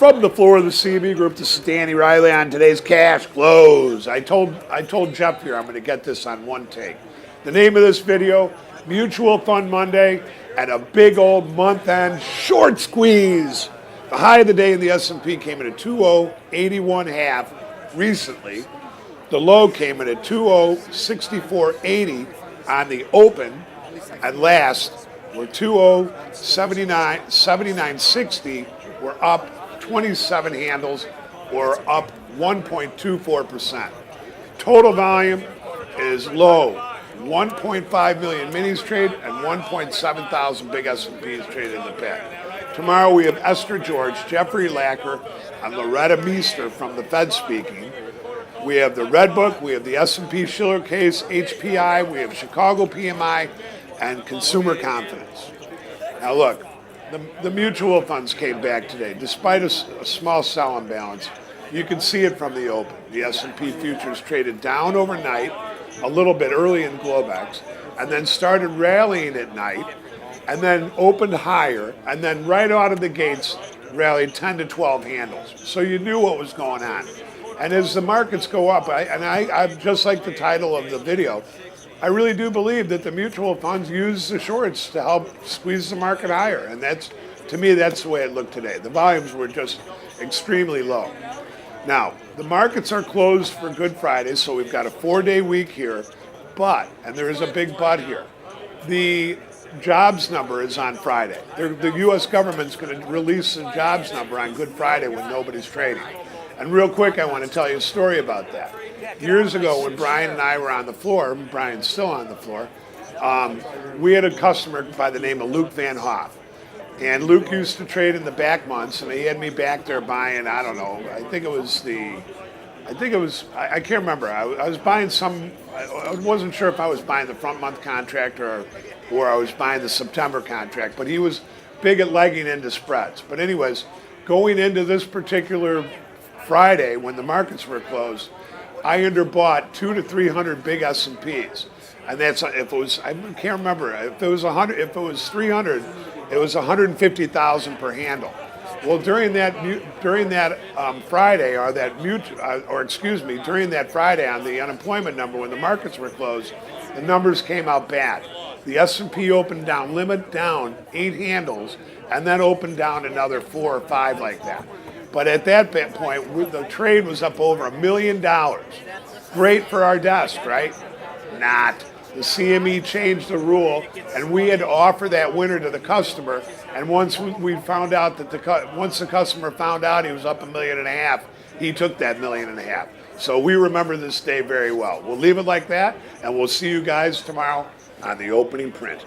From the floor of the CME Group, this is Danny Riley on today's Cash Close. I told Jeff here I'm going to get this on one take. The name of this video, Mutual Fund Monday, and a big old month-end short squeeze. The high of the day in the S&P came in at 2081.5 recently. The low came in at 2064.80 on the open, and last were 2079.60. We're up 27 handles, or up 1.24%. Total volume is low. 1.5 million minis trade and 1.7 thousand big S&Ps traded in the pit. Tomorrow we have Esther George, Jeffrey Lacker, and Loretta Mester from the Fed speaking. We have the Redbook, we have the S&P Shiller case, HPI, we have Chicago PMI, and consumer confidence. Now look, the mutual funds came back today. Despite a small sell imbalance, you can see it from the open. The S&P futures traded down overnight, a little bit early in Globex, and then started rallying at night, and then opened higher, and then right out of the gates rallied 10 to 12 handles. So you knew what was going on. And as the markets go up, I'm just like the title of the video, I really do believe that the mutual funds use the shorts to help squeeze the market higher. And to me, that's the way it looked today. The volumes were just extremely low. Now, the markets are closed for Good Friday, so we've got a 4-day week here. But, and there is a big but here, the jobs number is on Friday. The US government's going to release the jobs number on Good Friday when nobody's trading. And real quick, I want to tell you a story about that. Years ago, when Brian and I were on the floor, Brian's still on the floor, we had a customer by the name of Luke Van Hoff. And Luke used to trade in the back months, and he had me back there buying, I don't know, I can't remember. I was buying I wasn't sure if I was buying the front month contract or I was buying the September contract, but he was big at legging into spreads. But anyways, going into this particular Friday, when the markets were closed, I underbought 200 to 300 big S&Ps, and that's if it was. I can't remember if it was 100. If it was 300, it was 150,000 per handle. Well, during that Friday, during that Friday on the unemployment number when the markets were closed, the numbers came out bad. The S&P opened down, limit down 8 handles, and then opened down another 4 or 5 like that. But at that point, the trade was up over $1 million. Great for our desk, right? Not. The CME changed the rule, and we had to offer that winner to the customer. And once we found out once the customer found out he was up $1.5 million, he took that $1.5 million. So we remember this day very well. We'll leave it like that, and we'll see you guys tomorrow on the opening print.